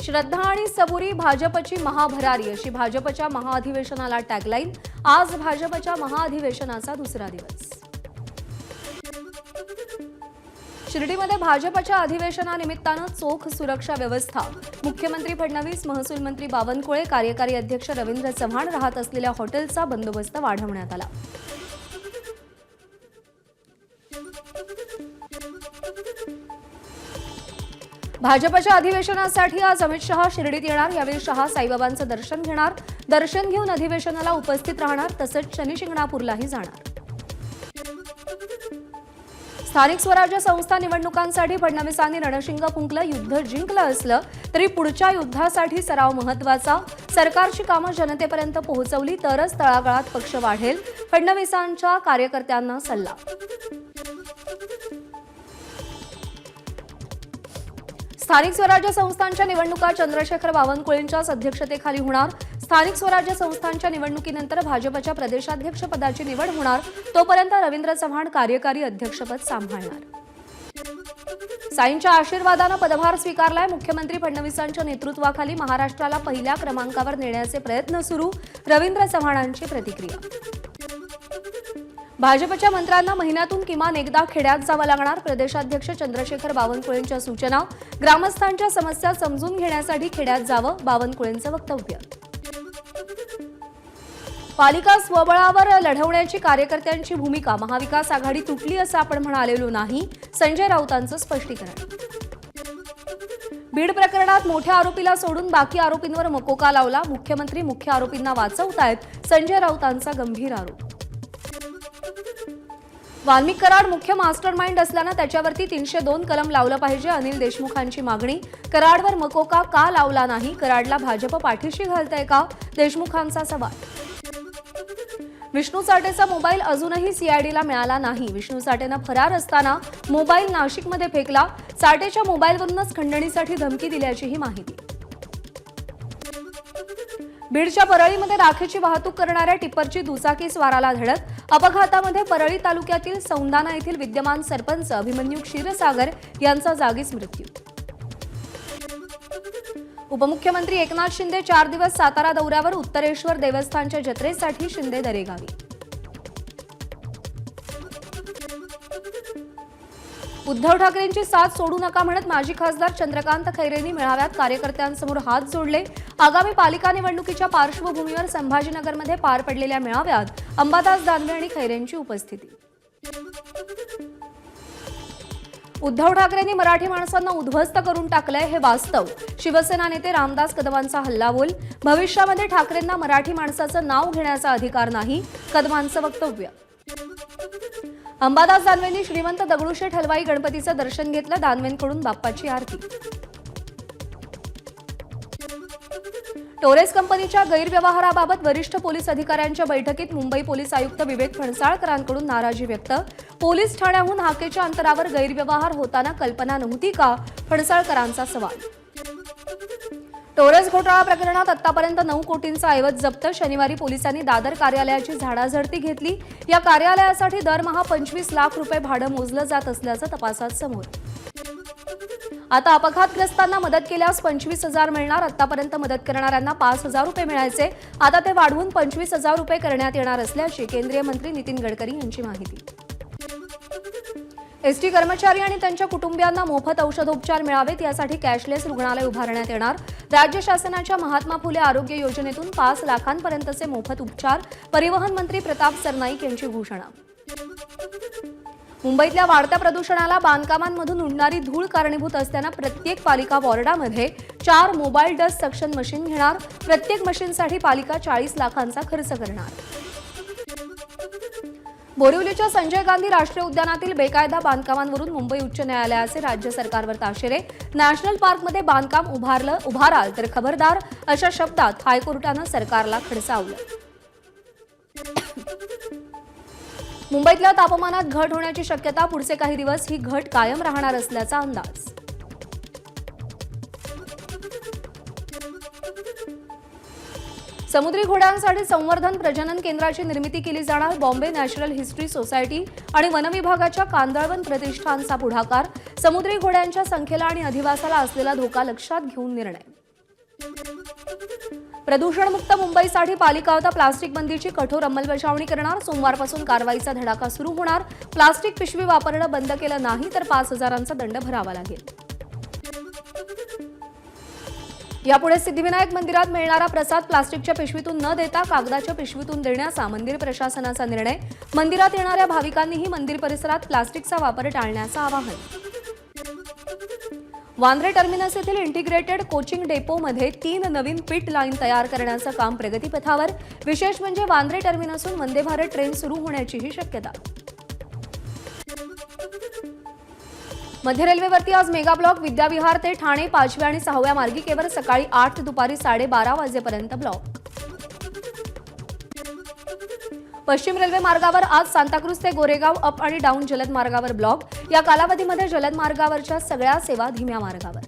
श्रद्धा आणि सबुरी भाजपची महाभरारी अशी भाजपच्या महाअधिवेशनाला टॅगलाईन। आज भाजपच्या महाअधिवेशनाचा दुसरा दिवस। शिर्डीमध्ये भाजपच्या अधिवेशनानिमित्तानं चोख सुरक्षा व्यवस्था। मुख्यमंत्री फडणवीस, महसूल मंत्री बावनकुळे, कार्यकारी अध्यक्ष रवींद्र चव्हाण राहत असलेल्या हॉटेलचा बंदोबस्त वाढवण्यात आला। भाजपच्या अधिवेशनासाठी आज अमित शहा शिर्डीत येणार। यावेळी शहा साईबाबांचं दर्शन घेणार। दर्शन घेऊन अधिवेशनाला उपस्थित राहणार, तसंच शनिशिंगणापूरलाही जाणार। स्थानिक स्वराज्य संस्था निवडणुकांसाठी फडणवीसांनी रणशिंग फुंकलं। युद्ध जिंकलं असलं तरी पुढच्या युद्धासाठी सराव महत्त्वाचा। सरकारची कामं जनतेपर्यंत पोहोचवली तरच तळागाळात पक्ष वाढेल। फडणवीसांच्या कार्यकर्त्यांना सल्ला। स्थानिक स्वराज्य संस्थांच्या निवडणुका चंद्रशेखर बावनकुळेंच्याच अध्यक्षतेखाली होणार। स्थानिक स्वराज्य संस्थांच्या निवडणुकीनंतर भाजपच्या प्रदेशाध्यक्षपदाची निवड होणार। तोपर्यंत रवींद्र चव्हाण कार्यकारी अध्यक्षपद सांभाळणार। साईंच्या आशीर्वादानं पदभार स्वीकारलाय। मुख्यमंत्री फडणवीसांच्या नेतृत्वाखाली महाराष्ट्राला पहिल्या क्रमांकावर नेण्याचे प्रयत्न सुरू। रवींद्र चव्हाणांची प्रतिक्रिया। भाजपच्या मंत्र्यांना महिन्यातून किमान एकदा खेड्यात जावं लागणार। प्रदेशाध्यक्ष चंद्रशेखर बावनकुळेंच्या सूचना। ग्रामस्थांच्या समस्या समजून घेण्यासाठी खेड्यात जावं, बावनकुळेंचं वक्तव्य। पालिका स्वबळावर लढवण्याची कार्यकर्त्यांची भूमिका। महाविकास आघाडी तुटली असं आपण म्हणालेलो नाही, संजय राऊतांचं स्पष्टीकरण। बीड प्रकरणात मोठ्या आरोपीला सोडून बाकी आरोपींवर मकोका लावला। मुख्यमंत्री मुख्य आरोपींना वाचवतायत, संजय राऊतांचा गंभीर आरोप। वाल्मिक कराड मुख्य मास्टरमाइंड असल्यानं त्याच्यावरती 302 कलम लावलं पाहिजे, अनिल देशमुखांची मागणी। कराडवर मकोका का लावला नाही? कराडला भाजप पाठीशी घालतंय का? देशमुखांचा सवाल। विष्णू साठेचा मोबाईल अजूनही सीआयडीला मिळाला नाही। विष्णू साठेनं फरार असताना मोबाईल नाशिकमध्ये फेकला। साठेच्या मोबाईलवरूनच खंडणीसाठी धमकी दिल्याचीही माहिती। बीडच्या परळीमध्ये राखेची वाहतूक करणाऱ्या टिप्परची दुचाकी स्वाराला धडक। अपघातामध्ये परळी तालुक्यातील सौंदाना येथील विद्यमान सरपंच अभिमन्यू क्षीरसागर यांचा जागीच मृत्यू। उपमुख्यमंत्री एकनाथ शिंदे 4 दिवस सातारा दौऱ्यावर। उत्तरेश्वर देवस्थानच्या जत्रेसाठी शिंदे दरेगावी। उद्धव ठाकरेंची साथ सोडू नका म्हणत माजी खासदार चंद्रकांत खैरेंनी मेळाव्यात कार्यकर्त्यांसमोर हात जोडले। आगामी पालिका निवडणुकीच्या पार्श्वभूमीवर संभाजीनगरमध्ये पार पडलेल्या मेळाव्यात अंबादास दानवे आणि खैरेंची उपस्थिती। उद्धव ठाकरेंनी मराठी माणसांना उद्ध्वस्त करून टाकलंय हे वास्तव। शिवसेना नेते रामदास कदमांचा हल्लाबोल। भविष्यामध्ये ठाकरेंना मराठी माणसाचं नाव घेण्याचा अधिकार नाही, कदमांचं वक्तव्य। अंबादास दानवेंनी श्रीमंत दगडूशेठ हलवाई गणपतीचं दर्शन घेतलं। दानवेंकडून बाप्पाची आरती। टोरेस कंपनीच्या गैरव्यवहाराबाबत वरिष्ठ पोलीस अधिकाऱ्यांच्या बैठकीत मुंबई पोलीस आयुक्त विवेक फणसाळकरांकडून नाराजी व्यक्त। पोलीस ठाण्याहून हाकेच्या अंतरावर गैरव्यवहार होताना कल्पना नव्हती का? फणसाळकरांचा सवाल। टोरेस घोटाळा प्रकरणात आतापर्यंत 9 कोटींचा ऐवज जप्त। शनिवारी पोलिसांनी दादर कार्यालयाची झाडाझडती घेतली। या कार्यालयासाठी दरमहा 25 लाख रुपये भाडं मोजलं जात असल्याचं तपासात समोर। आता अपघातग्रस्तांना मदत केल्यास 25,000 मिळणार। आतापर्यंत मदत करणाऱ्यांना 5,000 रुपये मिळायचे, आता ते वाढवून 25,000 रुपये करण्यात येणार असल्याची केंद्रीय मंत्री नितीन गडकरी यांची माहिती। एसटी कर्मचारी आणि त्यांच्या कुटुंबियांना मोफत औषधोपचार मिळावेत यासाठी कॅशलेस रुग्णालय उभारण्यात येणार। राज्य शासनाच्या महात्मा फुले आरोग्य योजनेतून 5 लाखांपर्यंतचे मोफत उपचार। परिवहन मंत्री प्रताप सरनाईक यांची घोषणा। मुंबईतल्या वाढत्या प्रदूषणाला बांधकामांमधून उडणारी धूळ कारणीभूत असल्यानं प्रत्येक पालिका वॉर्डामध्ये 4 मोबाईल डस्ट सक्शन मशीन घेणार। प्रत्येक मशीनसाठी पालिका 40 लाखांचा खर्च करणार। बोरिवलीच्या संजय गांधी राष्ट्रीय उद्यानातील बेकायदा बांधकामांवरून मुंबई उच्च न्यायालयाचे राज्य सरकारवर ताशेरे। नॅशनल पार्कमध्ये बांधकाम उभाराल तर खबरदार अशा शब्दात हायकोर्टानं सरकारला खडसावलं। मुंबईतल्या तापमानात घट होण्याची शक्यता। पुढचे काही दिवस ही घट कायम राहणार असल्याचा अंदाज। समुद्री घोड्यांसाठी संवर्धन प्रजनन केंद्राची निर्मिती केली जाणार। बॉम्बे नॅशनल हिस्ट्री सोसायटी आणि वन विभागाच्या कांदळवन प्रतिष्ठानचा पुढाकार। समुद्री घोड्यांच्या संख्येला आणि अधिवासाला असलेला धोका लक्षात घेऊन निर्णय। प्रदूषणमुक्त मुंबईसाठी पालिका आता प्लास्टिक बंदीची कठोर अंमलबजावणी करणार. सोमवारपासून कारवाईचा धडाका सुरू होणार. प्लास्टिक पिशवी वापरणं बंद केलं नाही तर 5,000चा दंड भरावा लागेल. यापुढे सिद्धिविनायक मंदिरात मिळणारा प्रसाद प्लास्टिकच्या पिशवीतून न देता कागदाच्या पिशवीतून देण्याचा मंदिर प्रशासनाचा निर्णय. मंदिरात येणाऱ्या भाविकांनीही मंदिर परिसरात प्लास्टिकचा वापर टाळण्याचं आवाहन. वांद्रे टर्मिनस येथील इंटिग्रेटेड कोचिंग डेपोमध्ये 3 नवीन पिट लाईन तयार करण्याचं काम प्रगतीपथावर. विशेष म्हणजे वांद्रे टर्मिनसहून वंदे भारत ट्रेन सुरू होण्याचीही शक्यता. मध्य रेल्वेवरती आज मेगा ब्लॉक. विद्याविहार ते ठाणे 5व्या आणि 6व्या मार्गिकेवर सकाळी 8 दुपारी 12:30 वाजेपर्यंत ब्लॉक. पश्चिम रेल्वे मार्गावर आज सांताक्रूज ते गोरेगाव अप आणि डाऊन जलद मार्गावर ब्लॉक. या कालावधीमध्ये जलद मार्गावरच्या सगळ्या सेवा धीम्या मार्गावर.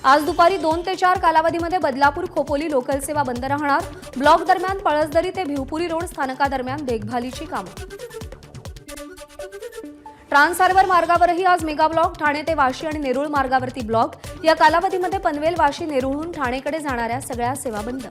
आज दुपारी 2 ते 4 कालावधीमध्ये बदलापूर खोपोली लोकल सेवा बंद राहणार. ब्लॉक दरम्यान पळसदरी ते भिवपुरी रोड स्थानकादरम्यान देखभालीची कामं. ट्रान्स हार्बर मार्गावरही आज मेगा ब्लॉक. ठाणे ते वाशी आणि नेरूळ मार्गावरती ब्लॉक. या कालावधीमध्ये पनवेल वाशी नेरूळहून ठाणेकडे जाणाऱ्या सगळ्या सेवा बंद.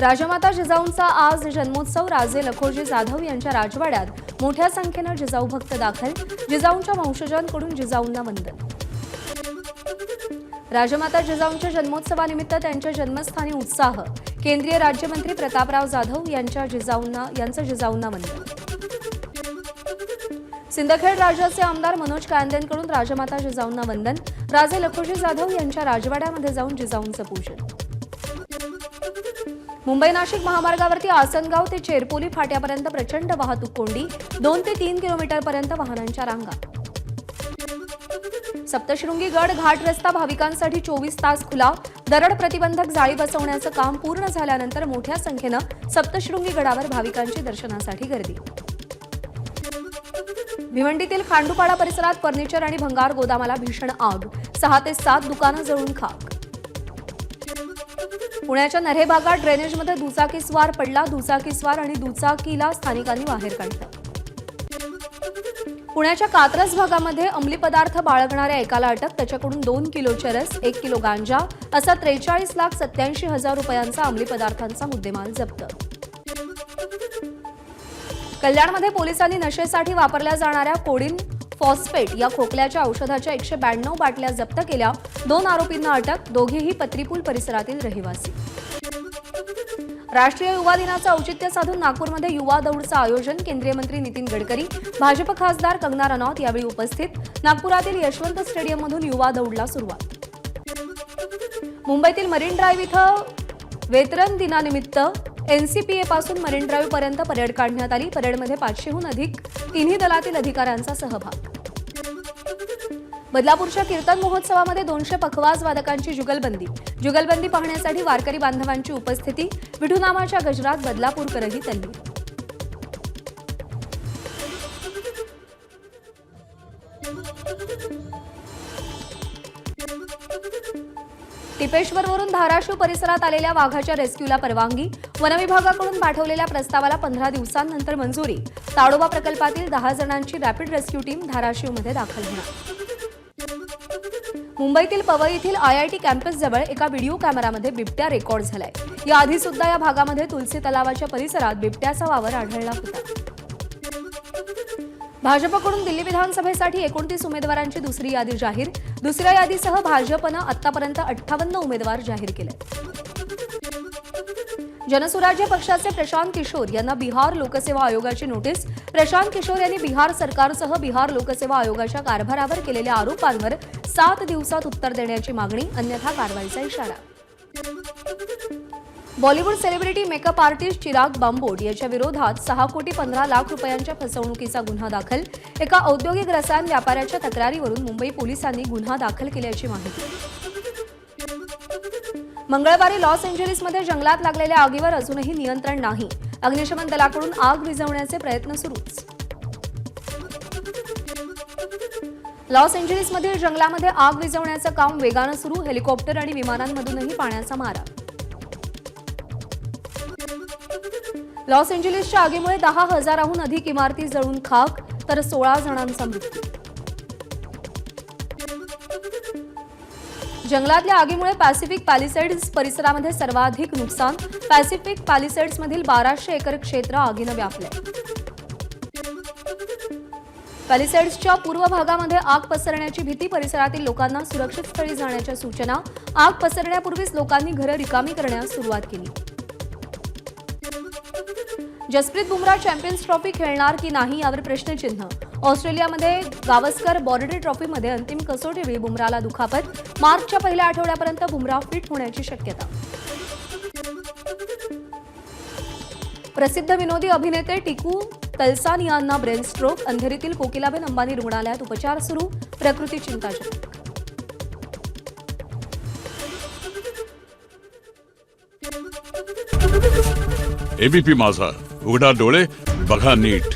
राजमाता जिजाऊंचा आज जन्मोत्सव. राजे लखोजी जाधव यांच्या राजवाड्यात मोठ्या संख्येनं जिजाऊ भक्त दाखल. जिजाऊंच्या वंशजांकडून जिजाऊंना वंदन. राजमाता जिजाऊंच्या जन्मोत्सवानिमित्त त्यांच्या जन्मस्थानी उत्साह. केंद्रीय राज्यमंत्री प्रतापराव जाधव यांचं जिजाऊंना वंदन. सिंदखेड राजाचे आमदार मनोज कांदेंकडून राजमाता जिजाऊंना वंदन. राजे लखोजी जाधव यांच्या राजवाड्यामध्ये जाऊन जिजाऊंचं पूजन. मुंबई नाशिक महामार्गावरती आसनगाव ते चेरपोली फाट्यापर्यंत प्रचंड वाहतूक कोंडी. 2 ते 3 किलोमीटरपर्यंत वाहनांच्या रांगा. सप्तशृंगी गड घाट रस्ता भाविकांसाठी 24 तास खुला. दरड प्रतिबंधक जाळी बसवण्याचं काम पूर्ण झाल्यानंतर मोठ्या संख्येनं सप्तशृंगी गडावर भाविकांची दर्शनासाठी गर्दी. भिवंडीतील खांडूपाडा परिसरात फर्निचर आणि भंगार गोदामाला भीषण आग. 6 ते 7 दुकानं जळून खाक. पुण्याच्या नऱ्हे भागात ड्रेनेजमध्ये दुचाकीस्वार पडला. दुचाकीस्वार आणि दुचाकीला स्थानिकांनी बाहेर काढलं. पुण्याच्या कात्रज भागामध्ये अंमली पदार्थ बाळगणाऱ्या एकाला अटक. त्याच्याकडून 2 किलो चरस, 1 किलो गांजा असा 43,87,000 रुपयांचा अंमली पदार्थांचा मुद्देमाल जप्त. कल्याणमध्ये पोलिसांनी नशेसाठी वापरल्या जाणाऱ्या कोडीन फॉस्फेट या खोकल्याच्या औषधाच्या 192 बाटल्या जप्त केल्या. 2 आरोपींना अटक. दोघेही पत्रीपूल परिसरातील रहिवासी. राष्ट्रीय युवा दिनाचं औचित्य साधून नागपूरमध्ये युवा दौडचं आयोजन. केंद्रीय मंत्री नितीन गडकरी, भाजप खासदार कंगना रनौत यावेळी उपस्थित. नागपुरातील यशवंत स्टेडियममधून युवा दौडला सुरुवात. मुंबईतील मरीन ड्राईव्ह इथं वेतरण दिनानिमित्त एनसीपीए पासून मरीन ड्राईव्ह पर्यंत परेड काढण्यात आली. परेडमध्ये 500हून अधिक तिन्ही दलातील अधिकाऱ्यांचा सहभाग. बदलापूरच्या कीर्तन महोत्सवामध्ये 200 पखवाज वादकांची जुगलबंदी. जुगलबंदी पाहण्यासाठी वारकरी बांधवांची उपस्थिती. विठू नामाच्या गजरात बदलापूरकरही तल्लीन. टिपेश्वरवरून धाराशिव परिसरात आलेल्या वाघाच्या रेस्क्यूला परवानगी. वनविभागाकडून पाठवलेल्या प्रस्तावाला 15 दिवसांनंतर मंजुरी. ताडोबा प्रकल्पातील 10 जणांची रॅपिड रेस्क्यू टीम धाराशिवमध्ये दाखल होणार. मुंबईतील पवई येथील आयआयटी कॅम्पसजवळ एका व्हिडिओ कॅमेरामध्ये बिबट्या रेकॉर्ड झालाय. याआधी सुद्धा या भागामध्ये तुलसी तलावाच्या परिसरात बिबट्याचा वावर आढळला होता. भाजपकडून दिल्ली विधानसभेसाठी 29 उमेदवारांची दुसरी यादी जाहीर. दुसऱ्या यादीसह भाजपनं आतापर्यंत 58 उमेदवार जाहीर केले. जनसुराज्य पक्षाचे प्रशांत किशोर यांना बिहार लोकसेवा आयोगाची नोटीस. प्रशांत किशोर यांनी बिहार सरकारसह बिहार लोकसेवा आयोगाच्या कारभारावर केलेल्या आरोपांवर 7 दिवसात उत्तर देण्याची मागणी. अन्यथा कारवाईचा इशारा. Bollywood celebrity makeup artist Chirag Bambod याच्या विरोधात 6 कोटी 15 लाख रुपयांच्या फसवणुकीचा गुन्हा दाखल. एका औद्योगिक रसायन व्यापाऱ्याच्या तक्रारीवरून मुंबई पोलिसांनी गुन्हा दाखल केल्याची माहिती. मंगळवारी लॉस एंजेलिसमध्ये जंगलात लागलेल्या आगीवर अजूनही नियंत्रण नाही. अग्निशमन दलाकडून आग विझवण्याचे प्रयत्न सुरूच. लॉस एंजेलिसमधील जंगलामध्ये आग विझवण्याचं काम वेगानं सुरू. हेलिकॉप्टर आणि विमानांमधूनही पाण्याचा मारा. लॉस एंजेलिसच्या आगीमुळे 10,000हून अधिक इमारती जळून खाक तर 16 जणांचा मृत्यू. जंगलातल्या आगीमुळे पॅसिफिक पॅलिसेड्स परिसरामध्ये सर्वाधिक नुकसान. पॅसिफिक पॅलिसेड्समधील 1200 एकर क्षेत्र आगीनं व्यापलंय. पॅलिसेड्सच्या पूर्व भागामध्ये आग पसरण्याची भीती. परिसरातील लोकांना सुरक्षित स्थळी जाण्याच्या सूचना. आग पसरण्यापूर्वीच लोकांनी घरं रिकामी करण्यास सुरुवात केली. जसप्रीत बुमराह चॅम्पियन्स ट्रॉफी खेळणार की नाही यावर प्रश्नचिन्ह. ऑस्ट्रेलियामध्ये गावस्कर बॉर्डर ट्रॉफीमध्ये अंतिम कसोटीवेळी बुमराहला दुखापत. मार्चच्या पहिल्या आठवड्यापर्यंत बुमराह फिट होण्याची शक्यता. प्रसिद्ध विनोदी अभिनेते टिकू तलसानियांना ब्रेन स्ट्रोक. अंधेरीतील कोकिलाबेन अंबानी रुग्णालयात उपचार सुरू. प्रकृती चिंताजनक. एबीपी माझा, उघडा डोळे बघा नीट.